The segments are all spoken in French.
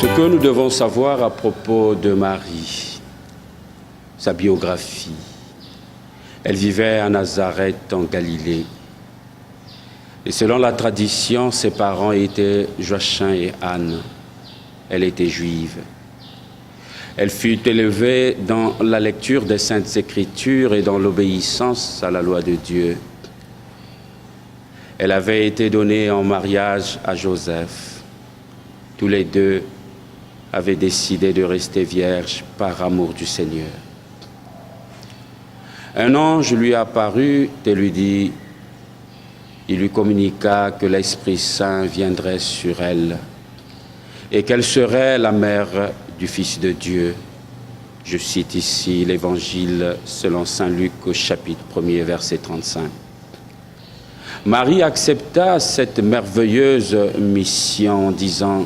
Ce que nous devons savoir à propos de Marie, sa biographie. Elle vivait à Nazareth, en Galilée. Et selon la tradition, ses parents étaient Joachim et Anne. Elle était juive. Elle fut élevée dans la lecture des Saintes Écritures et dans l'obéissance à la loi de Dieu. Elle avait été donnée en mariage à Joseph. Tous les deux avaient décidé de rester vierges par amour du Seigneur. Un ange lui apparut et lui dit, il lui communiqua que l'Esprit Saint viendrait sur elle et qu'elle serait la mère du Fils de Dieu. Je cite ici l'Évangile selon saint Luc au chapitre 1er, verset 35. Marie accepta cette merveilleuse mission en disant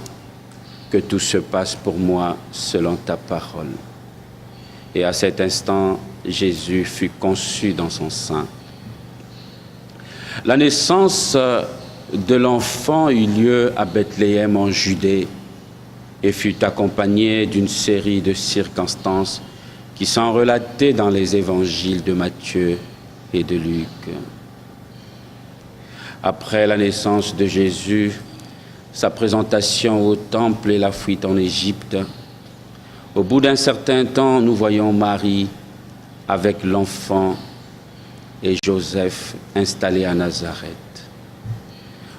que tout se passe pour moi selon ta parole. Et à cet instant, Jésus fut conçu dans son sein. La naissance de l'enfant eut lieu à Bethléem en Judée et fut accompagnée d'une série de circonstances qui sont relatées dans les évangiles de Matthieu et de Luc. Après la naissance de Jésus, sa présentation au temple et la fuite en Égypte, au bout d'un certain temps, nous voyons Marie avec l'enfant et Joseph installés à Nazareth.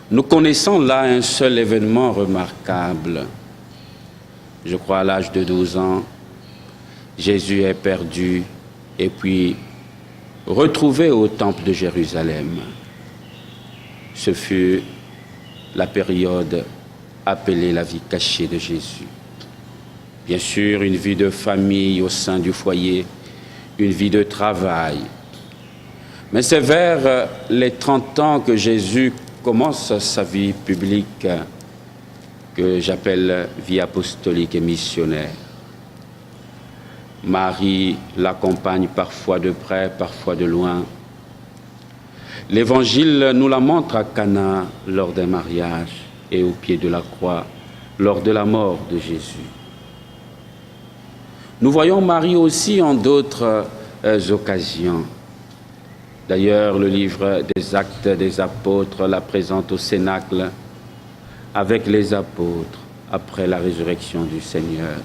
Nous connaissons là un seul événement remarquable. Je crois à l'âge de 12 ans, Jésus est perdu et puis retrouvé au temple de Jérusalem. Ce fut la période appelée la vie cachée de Jésus. Bien sûr, une vie de famille au sein du foyer, une vie de travail. Mais c'est vers les 30 ans que Jésus commence sa vie publique que j'appelle vie apostolique et missionnaire. Marie l'accompagne parfois de près, parfois de loin. L'Évangile nous la montre à Cana lors d'un mariage et au pied de la croix lors de la mort de Jésus. Nous voyons Marie aussi en d'autres occasions. D'ailleurs, le livre des Actes des Apôtres la présente au Cénacle avec les apôtres après la résurrection du Seigneur.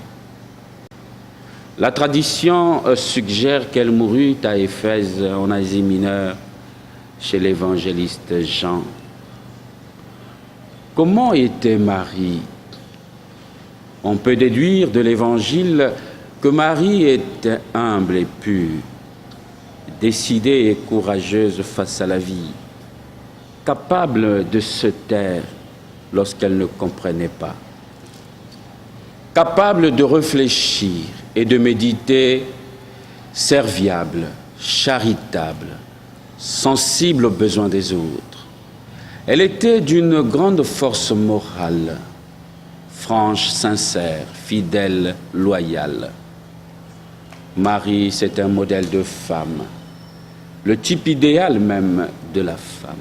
La tradition suggère qu'elle mourut à Éphèse, en Asie mineure, chez l'évangéliste Jean. Comment était Marie? On peut déduire de l'Évangile que Marie était humble et pure, décidée et courageuse face à la vie, capable de se taire lorsqu'elle ne comprenait pas, capable de réfléchir et de méditer, serviable, charitable, sensible aux besoins des autres. Elle était d'une grande force morale, franche, sincère, fidèle, loyale. Marie, c'est un modèle de femme, le type idéal même de la femme.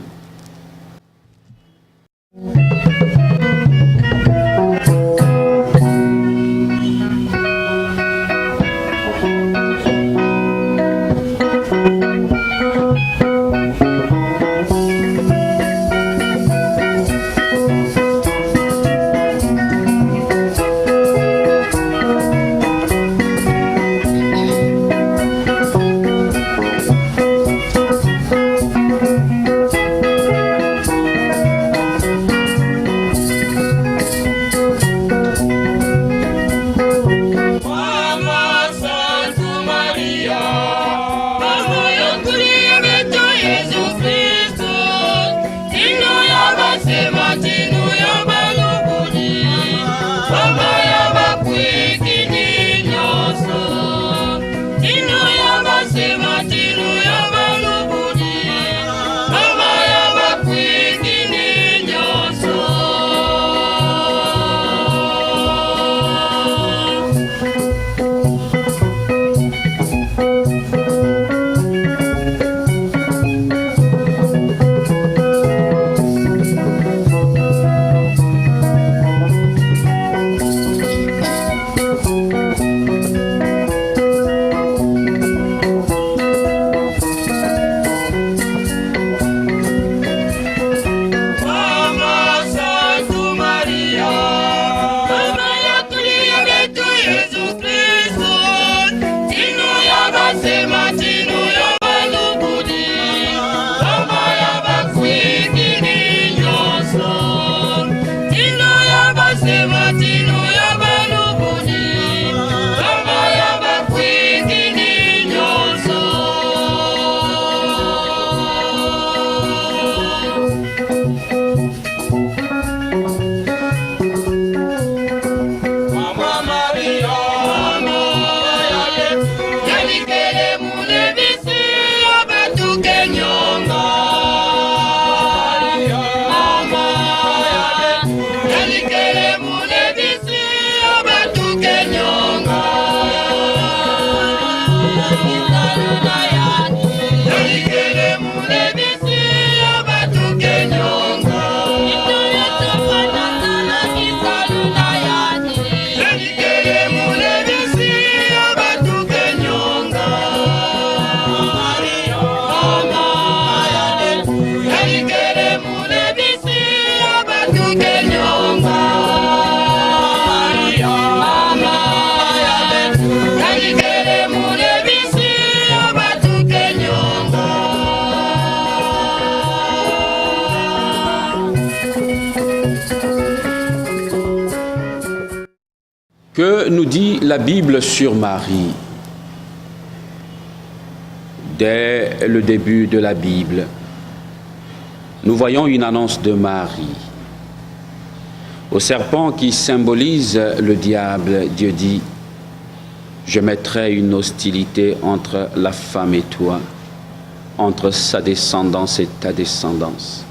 Que nous dit la Bible sur Marie? Dès le début de la Bible, nous voyons une annonce de Marie. Au serpent qui symbolise le diable, Dieu dit « Je mettrai une hostilité entre la femme et toi, entre sa descendance et ta descendance.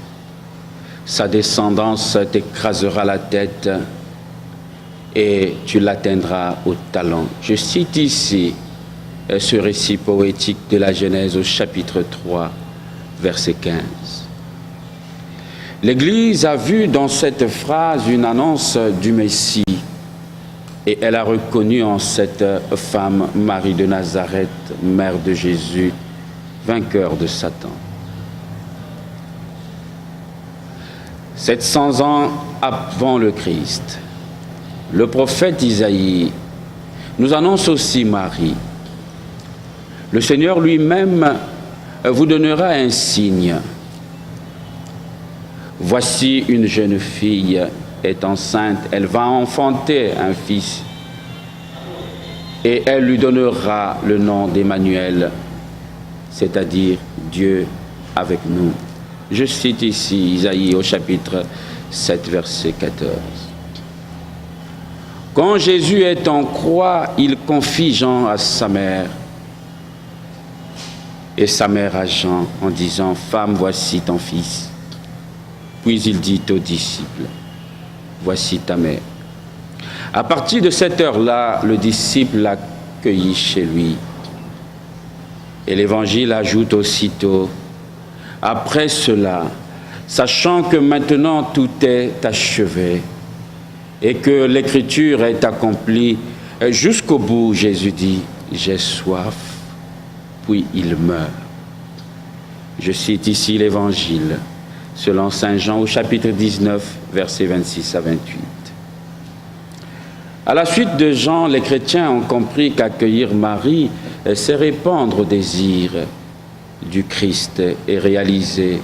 Sa descendance t'écrasera la tête et tu l'atteindras au talon. » Je cite ici ce récit poétique de la Genèse au chapitre 3, verset 15. L'Église a vu dans cette phrase une annonce du Messie et elle a reconnu en cette femme Marie de Nazareth, mère de Jésus, vainqueur de Satan. 700 ans avant le Christ, le prophète Isaïe nous annonce aussi Marie. Le Seigneur lui-même vous donnera un signe. Voici une jeune fille est enceinte, elle va enfanter un fils et elle lui donnera le nom d'Emmanuel, c'est-à-dire Dieu avec nous. Je cite ici Isaïe au chapitre 7, verset 14. Quand Jésus est en croix, il confie Jean à sa mère et sa mère à Jean en disant « Femme, voici ton fils ». Puis il dit aux disciples « Voici ta mère ». À partir de cette heure-là, le disciple l'accueillit chez lui. Et l'Évangile ajoute aussitôt « Après cela, sachant que maintenant tout est achevé et que l'Écriture est accomplie, jusqu'au bout, Jésus dit « J'ai soif ». Puis il meurt. Je cite ici l'Évangile selon saint Jean au chapitre 19, versets 26 à 28. À la suite de Jean, les chrétiens ont compris qu'accueillir Marie, c'est répondre au désir du Christ et réaliser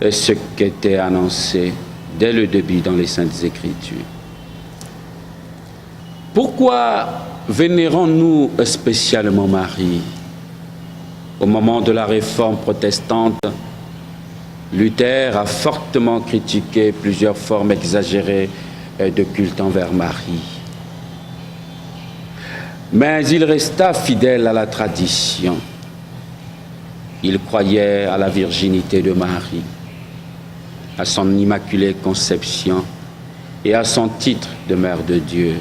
ce qui était annoncé dès le début dans les Saintes Écritures. Pourquoi vénérons-nous spécialement Marie? Au moment de la réforme protestante, Luther a fortement critiqué plusieurs formes exagérées de culte envers Marie. Mais il resta fidèle à la tradition. Il croyait à la virginité de Marie, à son immaculée conception et à son titre de Mère de Dieu.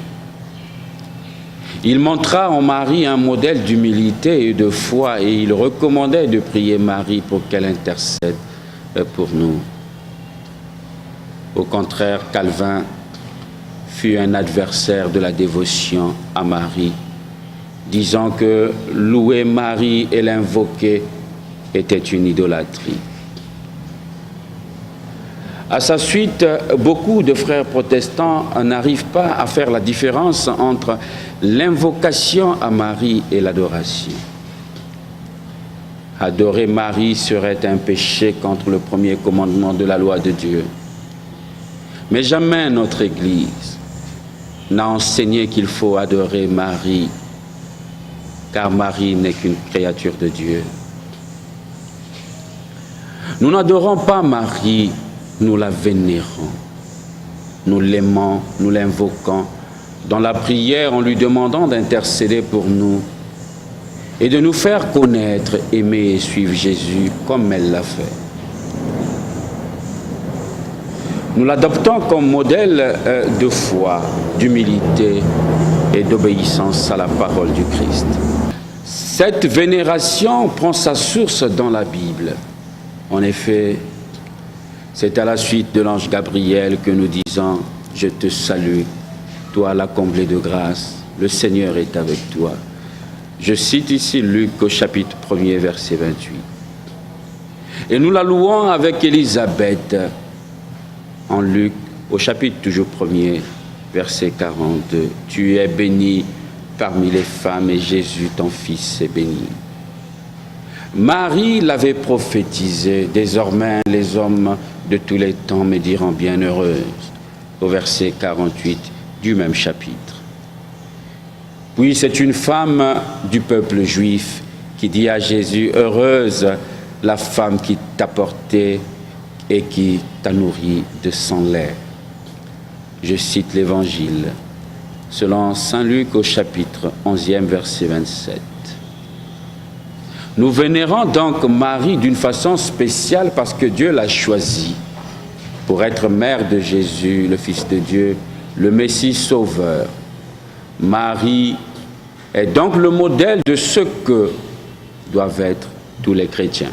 Il montra en Marie un modèle d'humilité et de foi et il recommandait de prier Marie pour qu'elle intercède pour nous. Au contraire, Calvin fut un adversaire de la dévotion à Marie, disant que louer Marie et l'invoquer était une idolâtrie. À sa suite, beaucoup de frères protestants n'arrivent pas à faire la différence entre l'invocation à Marie et l'adoration. Adorer Marie serait un péché contre le premier commandement de la loi de Dieu. Mais jamais notre Église n'a enseigné qu'il faut adorer Marie, car Marie n'est qu'une créature de Dieu. Nous n'adorons pas Marie, nous la vénérons. Nous l'aimons, nous l'invoquons dans la prière en lui demandant d'intercéder pour nous et de nous faire connaître, aimer et suivre Jésus comme elle l'a fait. nous l'adoptons comme modèle de foi, d'humilité et d'obéissance à la parole du Christ. Cette vénération prend sa source dans la Bible. En effet, c'est à la suite de l'ange Gabriel que nous disons « Je te salue, toi la comblée de grâce, le Seigneur est avec toi ». Je cite ici Luc au chapitre 1er, verset 28. Et nous la louons avec Élisabeth en Luc au chapitre toujours 1er, verset 42. Tu es bénie parmi les femmes et Jésus, ton fils, est béni. Marie l'avait prophétisé, désormais les hommes de tous les temps me diront bienheureuse, au verset 48 du même chapitre. Puis c'est une femme du peuple juif qui dit à Jésus, heureuse la femme qui t'a porté et qui t'a nourri de son lait. Je cite l'Évangile, selon saint Luc au chapitre 11e, verset 27. Nous vénérons donc Marie d'une façon spéciale parce que Dieu l'a choisie pour être mère de Jésus, le Fils de Dieu, le Messie sauveur. Marie est donc le modèle de ce que doivent être tous les chrétiens.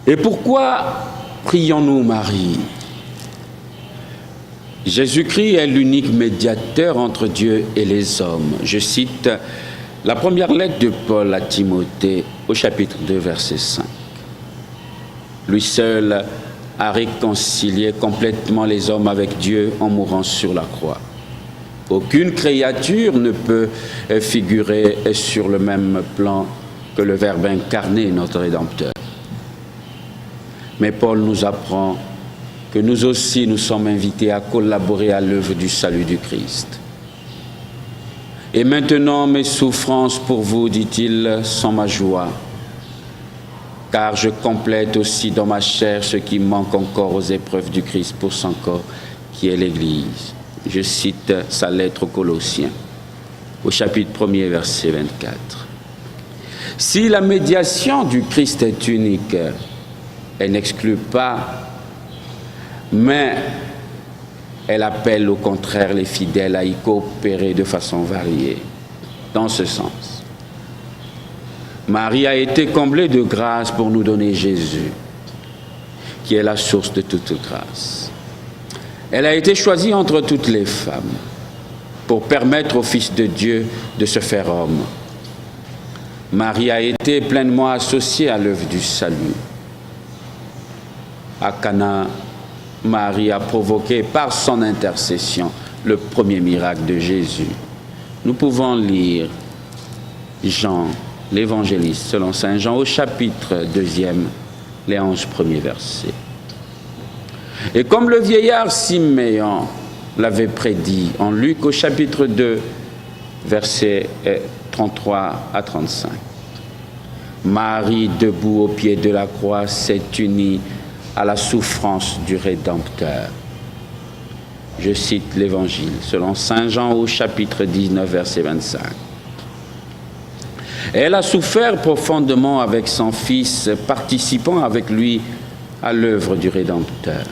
Et pourquoi prions-nous Marie? Jésus-Christ est l'unique médiateur entre Dieu et les hommes. Je cite la première lettre de Paul à Timothée au chapitre 2, verset 5. Lui seul a réconcilié complètement les hommes avec Dieu en mourant sur la croix. Aucune créature ne peut figurer sur le même plan que le Verbe incarné, notre Rédempteur. Mais Paul nous apprend que nous aussi, nous sommes invités à collaborer à l'œuvre du salut du Christ. Et maintenant, mes souffrances pour vous, dit-il, sont ma joie, car je complète aussi dans ma chair ce qui manque encore aux épreuves du Christ pour son corps, qui est l'Église. Je cite sa lettre aux Colossiens, au chapitre 1er, verset 24. Si la médiation du Christ est unique, elle n'exclut pas, mais elle appelle au contraire les fidèles à y coopérer de façon variée. Dans ce sens, Marie a été comblée de grâce pour nous donner Jésus, qui est la source de toute grâce. Elle a été choisie entre toutes les femmes pour permettre au Fils de Dieu de se faire homme. Marie a été pleinement associée à l'œuvre du salut. À Cana, Marie a provoqué par son intercession le premier miracle de Jésus. Nous pouvons lire Jean, l'évangéliste, selon saint Jean, au chapitre 2, les 11 premiers versets. Et comme le vieillard Siméon l'avait prédit en Luc au chapitre 2, versets 33 à 35, Marie, debout au pied de la croix, s'est unie à la souffrance du Rédempteur. Je cite l'Évangile selon saint Jean au chapitre 19, verset 25. Elle a souffert profondément avec son Fils, participant avec lui à l'œuvre du Rédempteur.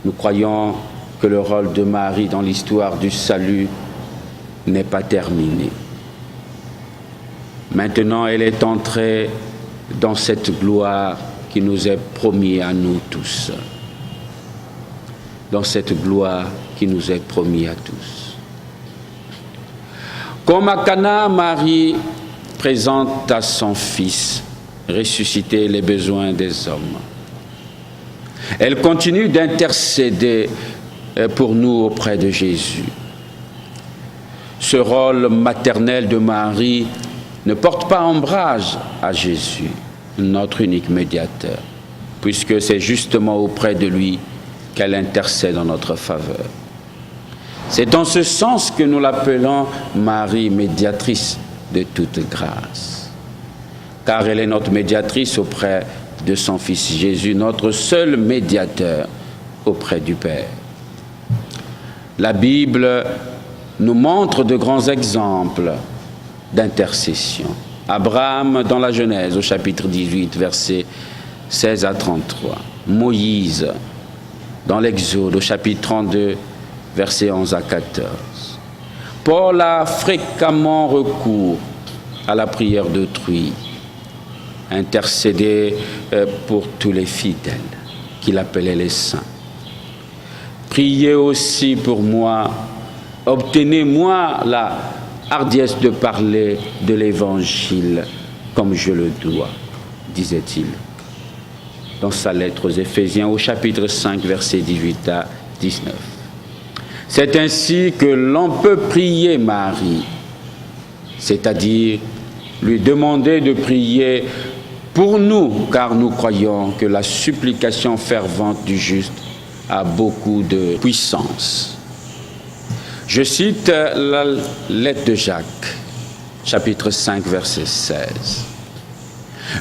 Nous croyons que le rôle de Marie dans l'histoire du salut n'est pas terminé. Maintenant, elle est entrée dans cette gloire qui nous est promise à nous tous. Dans cette gloire qui nous est promise à tous. Comme à Cana, Marie présente à son Fils ressusciter les besoins des hommes. Elle continue d'intercéder pour nous auprès de Jésus. Ce rôle maternel de Marie ne porte pas ombrage à Jésus, notre unique médiateur, puisque c'est justement auprès de lui qu'elle intercède en notre faveur. C'est dans ce sens que nous l'appelons Marie, médiatrice de toute grâce, car elle est notre médiatrice auprès de son Fils Jésus, notre seul médiateur auprès du Père. La Bible nous montre de grands exemples d'intercession. Abraham dans la Genèse au chapitre 18, versets 16 à 33. Moïse dans l'Exode au chapitre 32, versets 11 à 14. Paul a fréquemment recours à la prière d'autrui, intercédé pour tous les fidèles qu'il appelait les saints. Priez aussi pour moi, obtenez-moi la hardiesse de parler de l'Évangile comme je le dois, disait-il dans sa lettre aux Éphésiens au chapitre 5, versets 18 à 19. C'est ainsi que l'on peut prier Marie, c'est-à-dire lui demander de prier pour nous, car nous croyons que la supplication fervente du juste a beaucoup de puissance. Je cite la lettre de Jacques, chapitre 5, verset 16.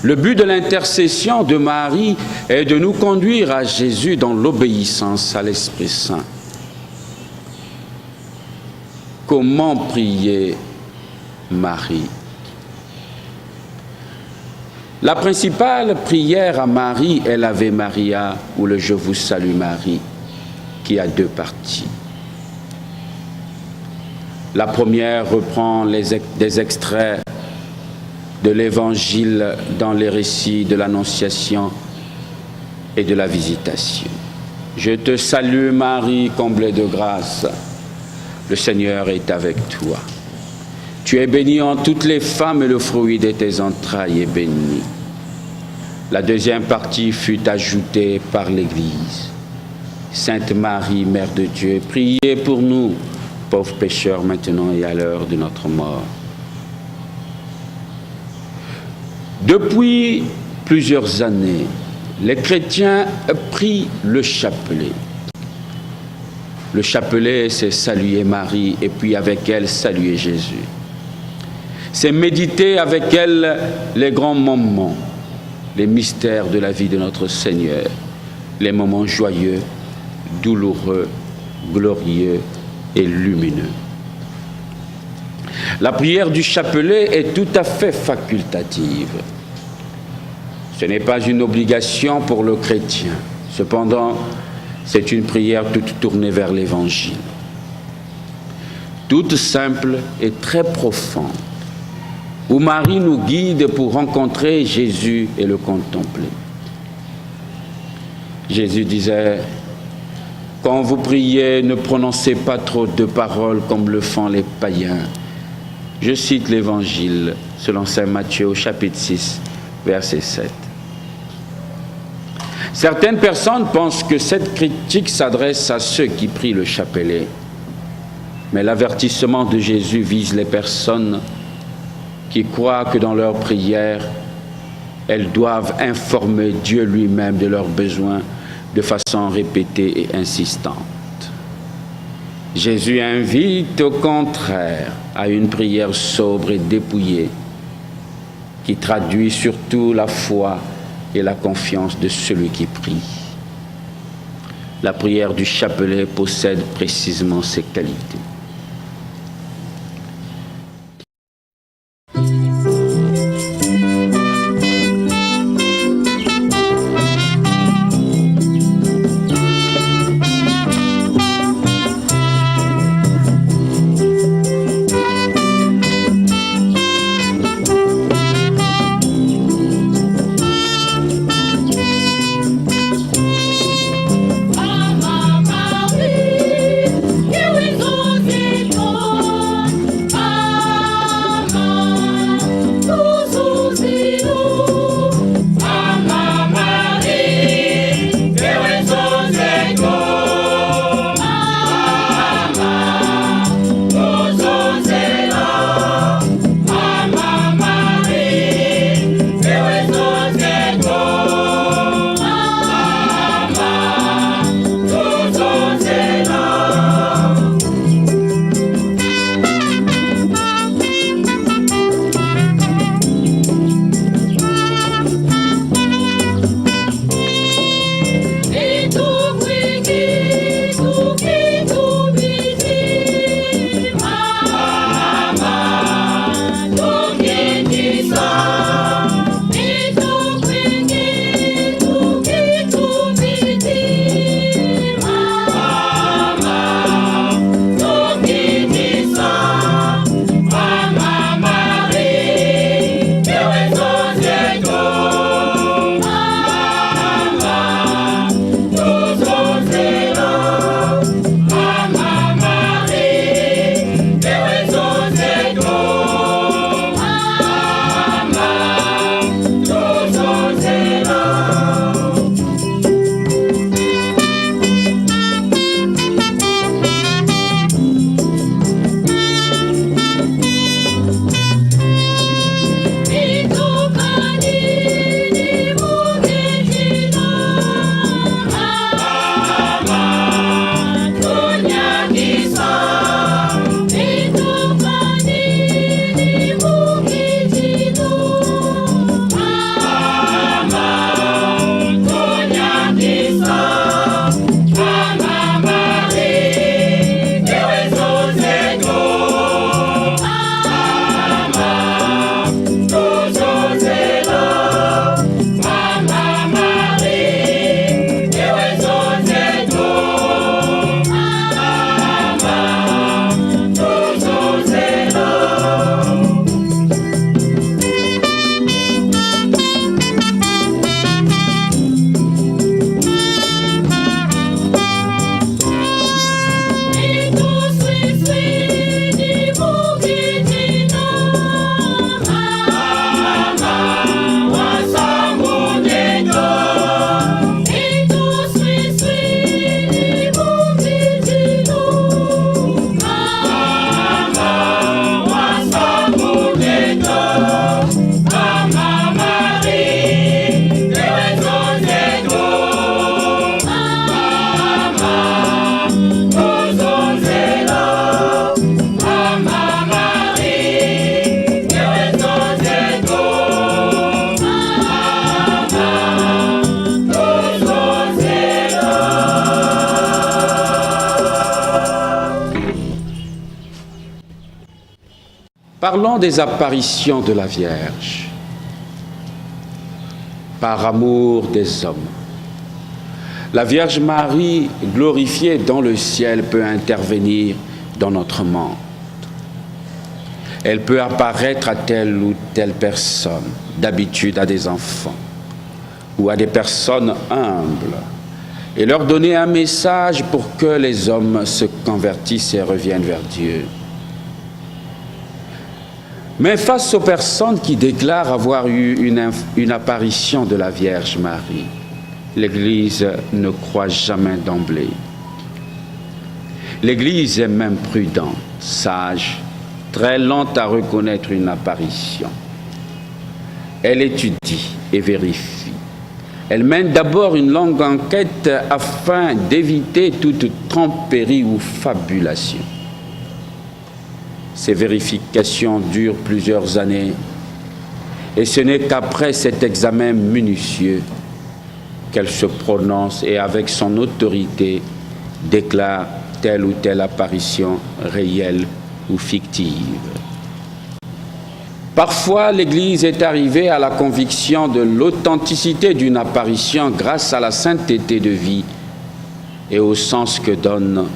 Le but de l'intercession de Marie est de nous conduire à Jésus dans l'obéissance à l'Esprit Saint. Comment prier Marie? La principale prière à Marie est l'Ave Maria ou le Je vous salue Marie, qui a deux parties. La première reprend des extraits de l'Évangile dans les récits de l'Annonciation et de la Visitation. Je te salue Marie, comblée de grâce, le Seigneur est avec toi. Tu es bénie en toutes les femmes et le fruit de tes entrailles est béni. La deuxième partie fut ajoutée par l'Église. Sainte Marie, Mère de Dieu, priez pour nous, pauvres pécheurs, maintenant et à l'heure de notre mort. Depuis plusieurs années, les chrétiens prient le chapelet. Le chapelet, c'est saluer Marie et puis avec elle, saluer Jésus. C'est méditer avec elle les grands moments, les mystères de la vie de notre Seigneur, les moments joyeux, douloureux, glorieux et lumineux. La prière du chapelet est tout à fait facultative. Ce n'est pas une obligation pour le chrétien. Cependant, c'est une prière toute tournée vers l'Évangile. Toute simple et très profonde, où Marie nous guide pour rencontrer Jésus et le contempler. Jésus disait: « Quand vous priez, ne prononcez pas trop de paroles comme le font les païens. » Je cite l'Évangile selon saint Matthieu au chapitre 6, verset 7. Certaines personnes pensent que cette critique s'adresse à ceux qui prient le chapelet. Mais l'avertissement de Jésus vise les personnes qui croient que dans leur prière, elles doivent informer Dieu lui-même de leurs besoins de façon répétée et insistante. Jésus invite au contraire à une prière sobre et dépouillée qui traduit surtout la foi et la confiance de celui qui prie. La prière du chapelet possède précisément ces qualités. Marie, Parlons des apparitions de la Vierge. Par amour des hommes, la Vierge Marie, glorifiée dans le ciel, peut intervenir dans notre monde. Elle peut apparaître à telle ou telle personne, d'habitude à des enfants ou à des personnes humbles, et leur donner un message pour que les hommes se convertissent et reviennent vers Dieu. Mais face aux personnes qui déclarent avoir eu une apparition de la Vierge Marie, l'Église ne croit jamais d'emblée. L'Église est même prudente, sage, très lente à reconnaître une apparition. Elle étudie et vérifie. Elle mène d'abord une longue enquête afin d'éviter toute tromperie ou fabulation. Ces vérifications durent plusieurs années et ce n'est qu'après cet examen minutieux qu'elle se prononce et avec son autorité déclare telle ou telle apparition réelle ou fictive. Parfois, l'Église est arrivée à la conviction de l'authenticité d'une apparition grâce à la sainteté de vie et au sens que donne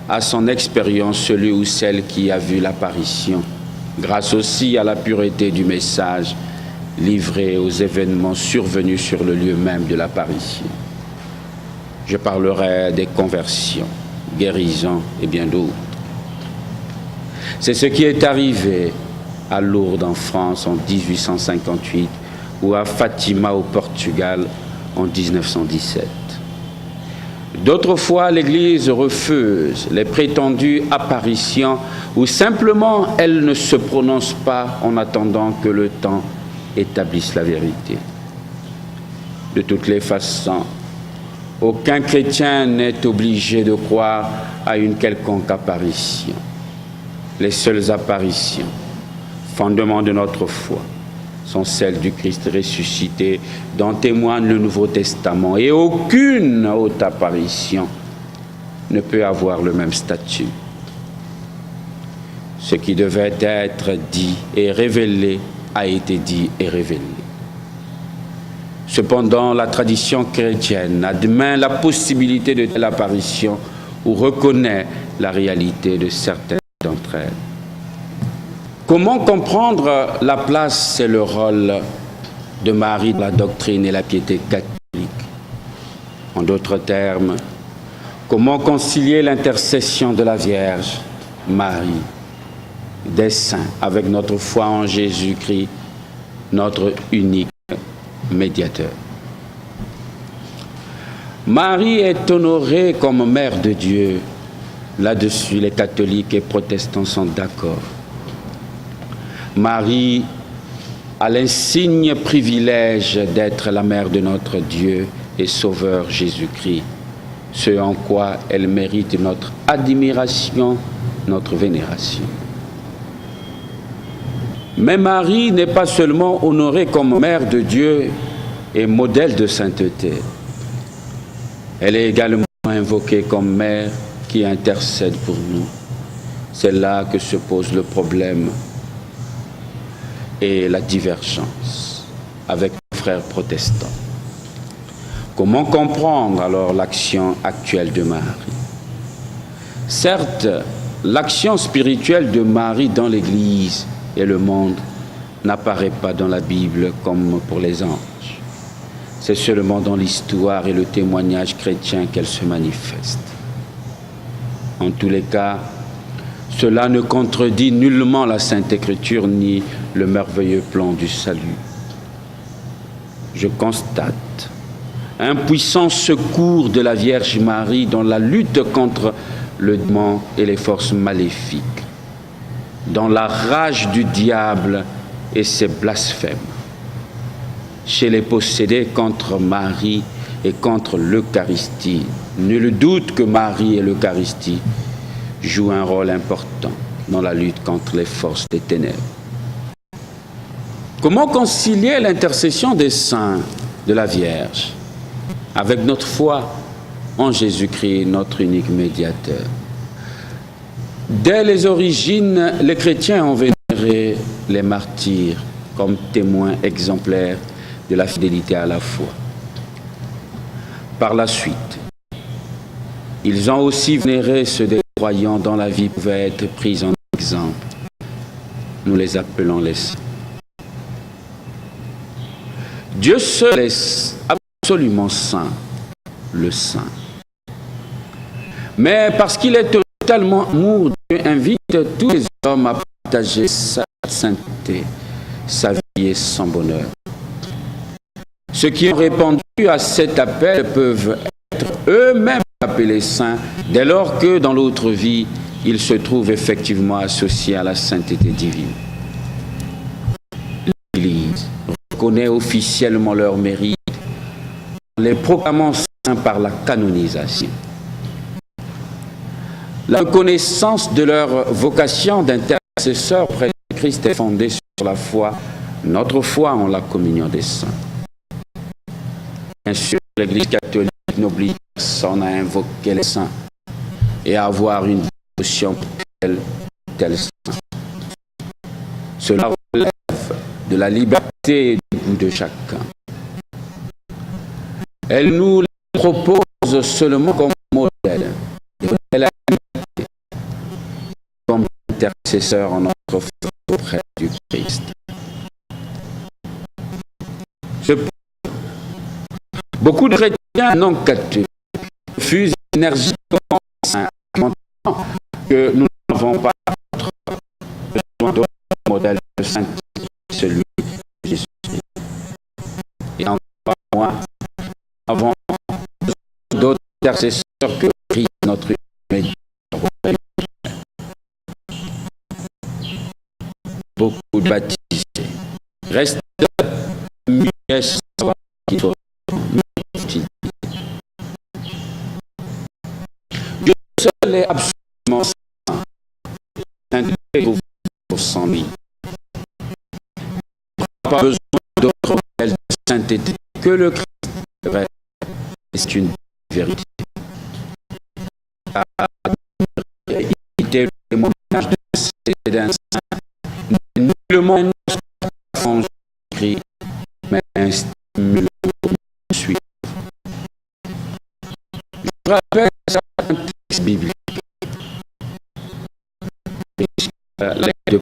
à son expérience celui ou celle qui a vu l'apparition, grâce aussi à la pureté du message livré aux événements survenus sur le lieu même de l'apparition. Je parlerai des conversions, guérisons et bien d'autres. C'est ce qui est arrivé à Lourdes en France en 1858 ou à Fatima au Portugal en 1917. D'autres fois, l'Église refuse les prétendues apparitions ou simplement elle ne se prononce pas en attendant que le temps établisse la vérité. De toutes les façons, aucun chrétien n'est obligé de croire à une quelconque apparition. Les seules apparitions, fondement de notre foi, sont celles du Christ ressuscité dont témoigne le Nouveau Testament et aucune autre apparition ne peut avoir le même statut. Ce qui devait être dit et révélé a été dit et révélé. Cependant, la tradition chrétienne admet la possibilité de telle apparition ou reconnaît la réalité de certaines d'entre elles. Comment comprendre la place et le rôle de Marie dans la doctrine et la piété catholique? En d'autres termes, comment concilier l'intercession de la Vierge Marie, des saints, avec notre foi en Jésus-Christ, notre unique médiateur? Marie est honorée comme mère de Dieu. Là-dessus, les catholiques et protestants sont d'accord. Marie a l'insigne privilège d'être la mère de notre Dieu et Sauveur Jésus-Christ, ce en quoi elle mérite notre admiration, notre vénération. Mais Marie n'est pas seulement honorée comme mère de Dieu et modèle de sainteté. Elle est également invoquée comme mère qui intercède pour nous. C'est là que se pose le problème et la divergence avec nos frères protestants. Comment comprendre alors l'action actuelle de Marie? Certes, l'action spirituelle de Marie dans l'Église et le monde n'apparaît pas dans la Bible comme pour les anges. C'est seulement dans l'histoire et le témoignage chrétien qu'elle se manifeste. En tous les cas, cela ne contredit nullement la Sainte Écriture ni le merveilleux plan du salut. Je constate un puissant secours de la Vierge Marie dans la lutte contre le démon et les forces maléfiques, dans la rage du diable et ses blasphèmes, chez les possédés contre Marie et contre l'Eucharistie. Nul doute que Marie et l'Eucharistie jouent un rôle important dans la lutte contre les forces des ténèbres. Comment concilier l'intercession des saints de la Vierge avec notre foi en Jésus-Christ, notre unique médiateur? Dès les origines, les chrétiens ont vécu les martyrs comme témoins exemplaires de la fidélité à la foi. Par la suite, ils ont aussi vénéré ceux des croyants dont la vie pouvait être prise en exemple. Nous les appelons les saints. Dieu seul est absolument saint, le saint. Mais parce qu'il est totalement amour, Dieu invite tous les hommes à partager sa sainteté, sa vie et son bonheur. Ceux qui ont répondu à cet appel peuvent être eux-mêmes appelés saints dès lors que dans l'autre vie, ils se trouvent effectivement associés à la sainteté divine. L'Église reconnaît officiellement leur mérite en les proclamant saints par la canonisation. La reconnaissance de leur vocation d'intercesseur près de Christ est fondée sur la foi, notre foi en la communion des saints. Bien sûr, l'Église catholique n'oblige personne à invoquer les saints et à avoir une dévotion pour tel saint. Cela relève de la liberté et du goût de chacun. Elle nous les propose seulement comme modèle, comme intercesseur en notre foi auprès du Christ. Beaucoup de chrétiens non catholiques refusent énergiquement que nous n'avons pas besoin d'autre modèle de sainteté, celui de Jésus. Et encore moins, avons d'autres intercesseurs que Christ, notre médiateur. Beaucoup de baptisés restent muets sans savoir qu'il faut. Dieu seul est absolument saint. Sainteté pour 100 000. Pas besoin d'autre modèle de sainteté que le Christ. C'est une vérité. Le témoignage d'un saint n'est nullement une en Jésus-Christ, mais un stimulant pour suivre. Je rappelle certains textes bibliques. La